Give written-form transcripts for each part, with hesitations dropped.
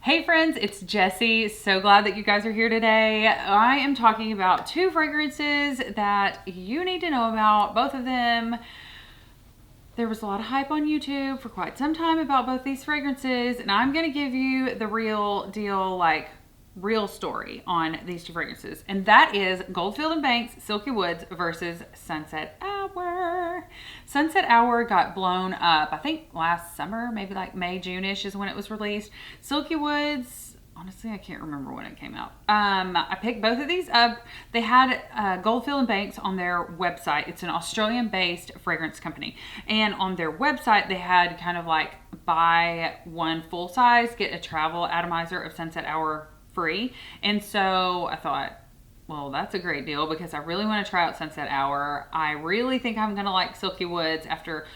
Hey friends, it's Jessi. So glad that you guys are here today. I am talking about two fragrances that you need to know about, both of them. There was a lot of hype on YouTube for quite some time about both these fragrances, and I'm going to give you the real deal, like real story on these two fragrances. And that is Goldfield and Banks Silky Woods versus Sunset Hour. Sunset Hour got blown up, I think last summer, maybe like May, June-ish is when it was released. Silky Woods, honestly, I can't remember when it came out. I picked both of these up. They had Goldfield and Banks on their website. It's an Australian-based fragrance company. And on their website, they had kind of like buy one full size, get a travel atomizer of Sunset Hour free. And so I thought, well, that's a great deal because I really want to try out Sunset Hour. I really think I'm going to like Silky Woods after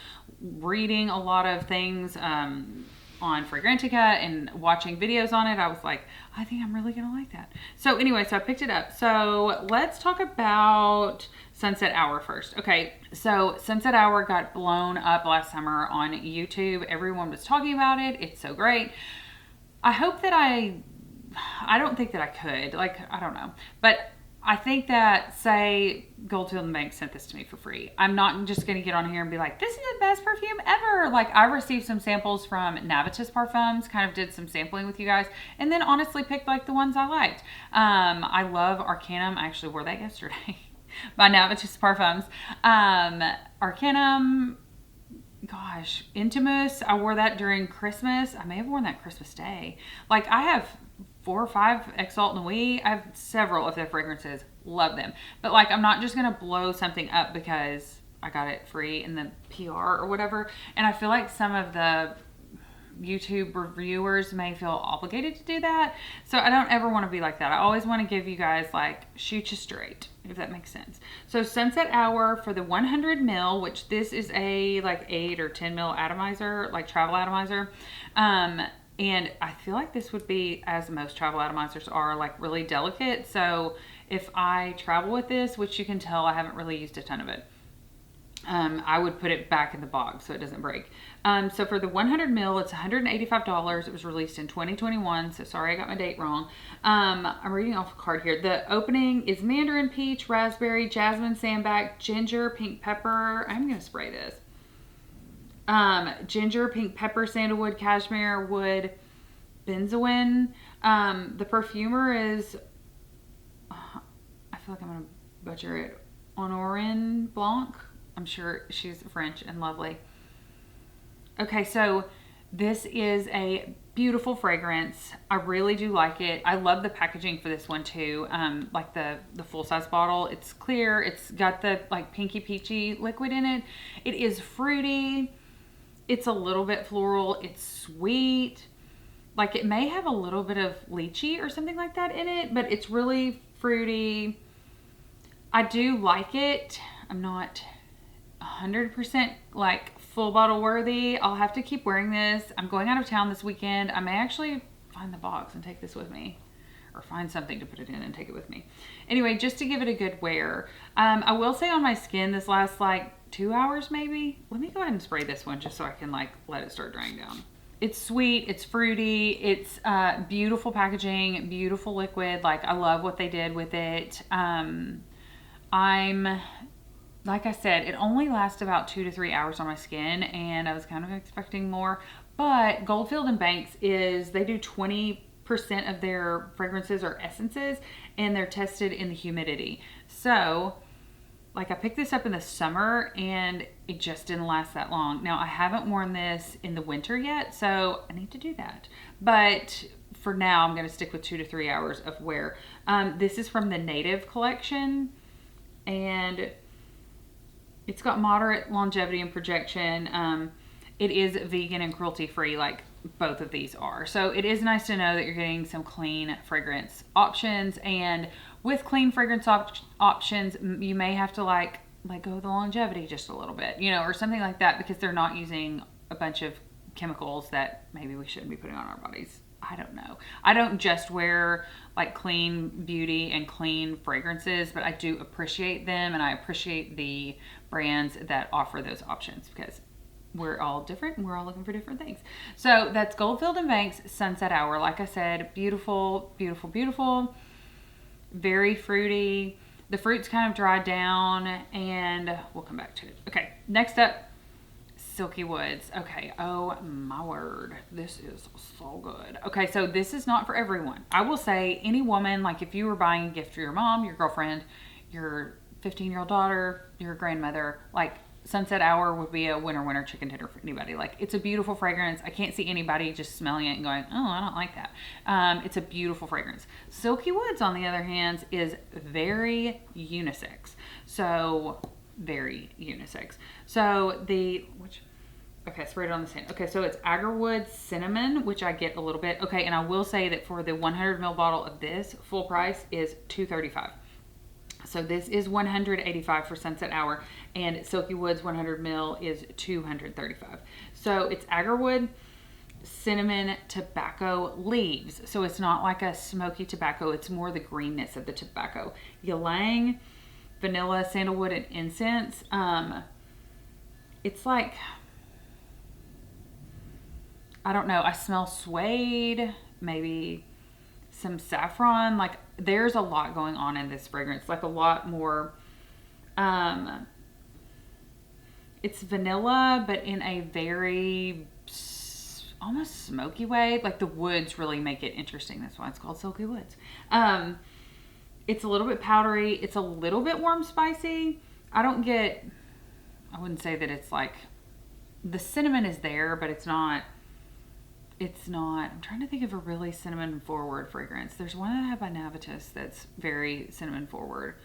reading a lot of things on Fragrantica and watching videos on it. I was like, I think I'm really going to like that. So anyway, so I picked it up. So let's talk about Sunset Hour first. Okay, so Sunset Hour got blown up last summer on YouTube. Everyone was talking about it. It's so great. I hope that I don't think that I could. Like, I don't know. But I think that, say, Goldfield and Banks sent this to me for free. I'm not just going to get on here and be like, this is the best perfume ever. Like, I received some samples from Navitus Parfums, kind of did some sampling with you guys, and then honestly picked, like, the ones I liked. I love Arcanum. I actually wore that yesterday by Navitus Parfums. Arcanum, gosh, Intimus. I wore that during Christmas. I may have worn that Christmas Day. Like, I have 4 or 5 Exalt Nuit. I have several of their fragrances. Love them. But like, I'm not just going to blow something up because I got it free in the PR or whatever. And I feel like some of the YouTube reviewers may feel obligated to do that. So I don't ever want to be like that. I always want to give you guys like, shoot you straight, if that makes sense. So Sunset Hour for the 100 ml, which this is a like 8 or 10 ml atomizer, like travel atomizer. And I feel like this would be, as most travel atomizers are, like really delicate. So if I travel with this, which you can tell I haven't really used a ton of it, I would put it back in the box so it doesn't break. So for the 100 ml, it's $185. It was released in 2021. So sorry, I got my date wrong. I'm reading off a card here. The opening is mandarin, peach, raspberry, jasmine, sandbag, ginger, pink pepper. I'm going to spray this. Ginger, pink pepper, sandalwood, cashmere, wood, benzoin. The perfumer is, I feel like I'm going to butcher it, Honorine Blanc. I'm sure she's French and lovely. Okay, so this is a beautiful fragrance. I really do like it. I love the packaging for this one too. Like the full-size bottle. It's clear. It's got the like pinky peachy liquid in it. It is fruity. It's a little bit floral. It's sweet. Like it may have a little bit of lychee or something like that in it, but it's really fruity. I do like it. I'm not 100% like full bottle worthy. I'll have to keep wearing this. I'm going out of town this weekend. I may actually find the box and take this with me, or find something to put it in and take it with me. Anyway, just to give it a good wear. I will say on my skin, this lasts like 2 hours maybe. Let me go ahead and spray this one just so I can like let it start drying down. It's sweet, it's fruity, it's beautiful packaging, beautiful liquid. Like I love what they did with it. Like I said, it only lasts about 2 to 3 hours on my skin, and I was kind of expecting more. But Goldfield and Banks they do 20% of their fragrances are essences, and they're tested in the humidity. So like I picked this up in the summer and it just didn't last that long. Now I haven't worn this in the winter yet, so I need to do that. But for now, I'm going to stick with 2 to 3 hours of wear. This is from the Native collection, and it's got moderate longevity and projection. It is vegan and cruelty free, like both of these are. So it is nice to know that you're getting some clean fragrance options, and with clean fragrance options, you may have to like let go of the longevity just a little bit, you know, or something like that, because they're not using a bunch of chemicals that maybe we shouldn't be putting on our bodies. I don't know. I don't just wear like clean beauty and clean fragrances, but I do appreciate them, and I appreciate the brands that offer those options, because we're all different and we're all looking for different things. So that's Goldfield and Banks Sunset Hour. Like I said, beautiful, beautiful, beautiful. Very fruity. The fruit's kind of dried down, and we'll come back to it. Okay, next up, Silky Woods. Okay, oh my word. This is so good. Okay, so this is not for everyone. I will say any woman, like if you were buying a gift for your mom, your girlfriend, your 15-year-old daughter, your grandmother, like Sunset Hour would be a winner chicken dinner for anybody. Like, it's a beautiful fragrance. I can't see anybody just smelling it and going, oh, I don't like that. It's a beautiful fragrance. Silky Woods, on the other hand, is very unisex. So, very unisex. So, okay, spray it on the hand. Okay, so it's Agarwood Cinnamon, which I get a little bit. Okay, and I will say that for the 100 ml bottle of this, full price is $235. So this is $185 for Sunset Hour, and Silky Woods 100 ml is $235. So it's Agarwood Cinnamon Tobacco Leaves. So it's not like a smoky tobacco, it's more the greenness of the tobacco. Ylang, vanilla, sandalwood, and incense. It's like, I don't know, I smell suede, maybe some saffron. Like, there's a lot going on in this fragrance, like a lot more. It's vanilla, but in a very almost smoky way. Like, the woods really make it interesting. That's why it's called Silky Woods. It's a little bit powdery. It's a little bit warm spicy. I wouldn't say that it's like, the cinnamon is there, but it's not, I'm trying to think of a really cinnamon forward fragrance. There's one that I have by Navitus that's very cinnamon forward.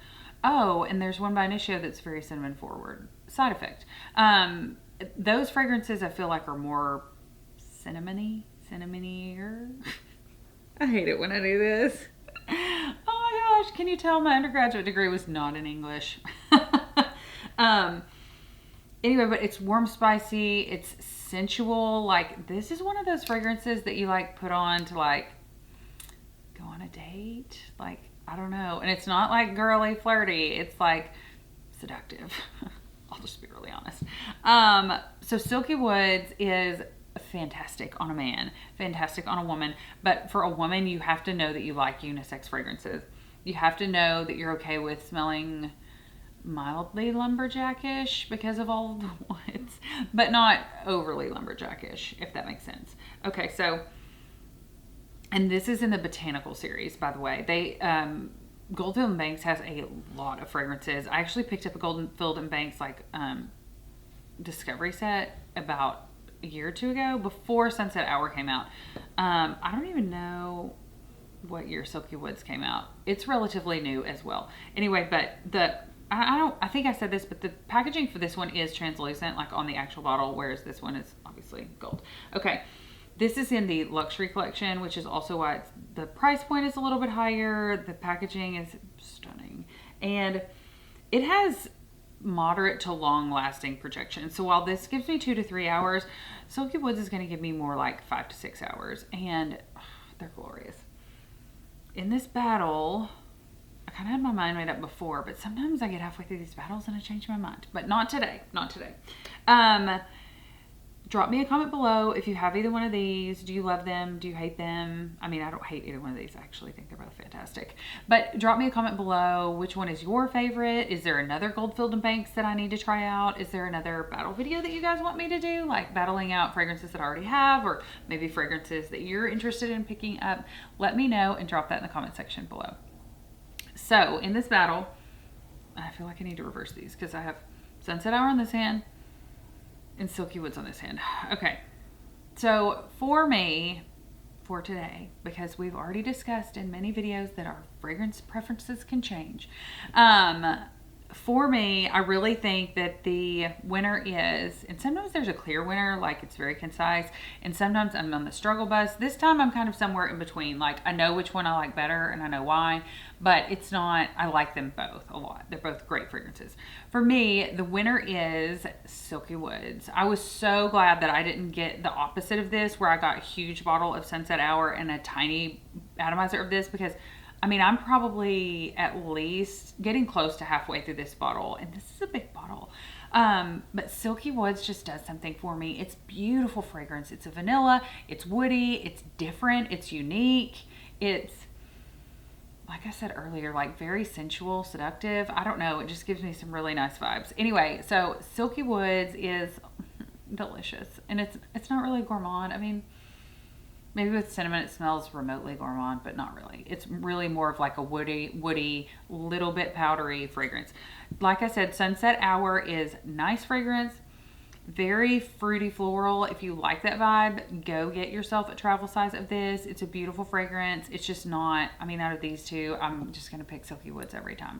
Oh, and there's one by Initio that's very cinnamon forward. Side Effect. Those fragrances I feel like are more cinnamony-er. I hate it when I do this. Oh my gosh, can you tell my undergraduate degree was not in English? Anyway, but it's warm, spicy, it's sensual. Like, this is one of those fragrances that you like put on to like go on a date. Like, I don't know. And it's not like girly, flirty. It's like seductive. I'll just be really honest. So Silky Woods is fantastic on a man, fantastic on a woman. But for a woman, you have to know that you like unisex fragrances. You have to know that you're okay with smelling mildly lumberjackish because of all of the woods, but not overly lumberjackish, if that makes sense. Okay, so, and this is in the botanical series, by the way. They Goldfield and Banks has a lot of fragrances. I actually picked up a Goldfield and Banks like discovery set about a year or two ago, before Sunset Hour came out. I don't even know what year Silky Woods came out. It's relatively new as well. Anyway, but I think I said this, but the packaging for this one is translucent, like on the actual bottle, whereas this one is obviously gold. Okay, this is in the luxury collection, which is also why the price point is a little bit higher. The packaging is stunning, and it has moderate to long lasting projection. So while this gives me 2 to 3 hours, Silky Woods is going to give me more like 5 to 6 hours, and they're glorious. In this battle, I kind of had my mind made up before, but sometimes I get halfway through these battles and I change my mind. But not today. Not today. Drop me a comment below if you have either one of these. Do you love them? Do you hate them? I mean, I don't hate either one of these. I actually think they're both fantastic. But drop me a comment below. Which one is your favorite? Is there another Goldfield and Banks that I need to try out? Is there another battle video that you guys want me to do? Like battling out fragrances that I already have, or maybe fragrances that you're interested in picking up? Let me know and drop that in the comment section below. So in this battle, I feel like I need to reverse these because I have Sunset Hour on this hand and Silky Woods on this hand. Okay, so for me, for today, because we've already discussed in many videos that our fragrance preferences can change, for me, I really think that the winner is, and sometimes there's a clear winner, like it's very concise, and sometimes I'm on the struggle bus. This time I'm kind of somewhere in between. Like, I know which one I like better and I know why, but it's not, I like them both a lot. They're both great fragrances. For me, the winner is Silky Woods. I was so glad that I didn't get the opposite of this, where I got a huge bottle of Sunset Hour and a tiny atomizer of this, because I mean, I'm probably at least getting close to halfway through this bottle, and this is a big bottle. But Silky Woods just does something for me. It's beautiful fragrance. It's a vanilla, it's woody, it's different, it's unique. It's, like I said earlier, like very sensual, seductive. I don't know. It just gives me some really nice vibes. Anyway, so Silky Woods is delicious. And it's not really gourmand. I mean, maybe with cinnamon it smells remotely gourmand, but not really. It's really more of like a woody, little bit powdery fragrance. Like I said, Sunset Hour is nice fragrance. Very fruity floral. If you like that vibe, go get yourself a travel size of this. It's a beautiful fragrance. It's just not, I mean, out of these two, I'm just going to pick Silky Woods every time.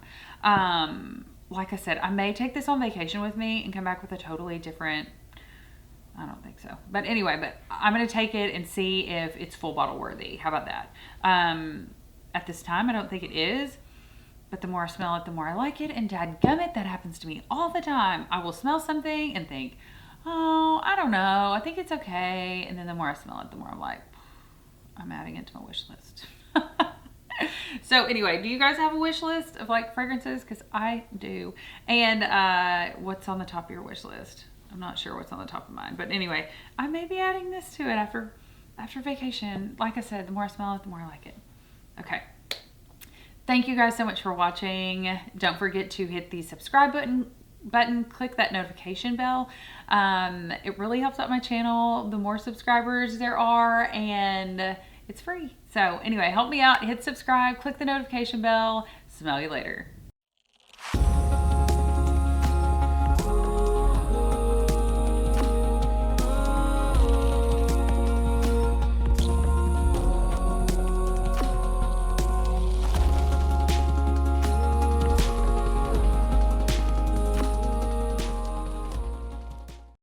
Like I said, I may take this on vacation with me and come back with a totally different, I don't think so. But anyway, but I'm going to take it and see if it's full bottle worthy. How about that? At this time, I don't think it is. But the more I smell it, the more I like it. And dadgummit, that happens to me all the time. I will smell something and think, oh, I don't know. I think it's okay. And then the more I smell it, the more I'm like, I'm adding it to my wish list. So anyway, do you guys have a wish list of like fragrances? Because I do. And what's on the top of your wish list? I'm not sure what's on the top of mine. But anyway, I may be adding this to it after vacation. Like I said, the more I smell it, the more I like it. Okay. Thank you guys so much for watching. Don't forget to hit the subscribe button, click that notification bell. It really helps out my channel. The more subscribers there are, and it's free. So anyway, help me out, hit subscribe, click the notification bell. Smell you later.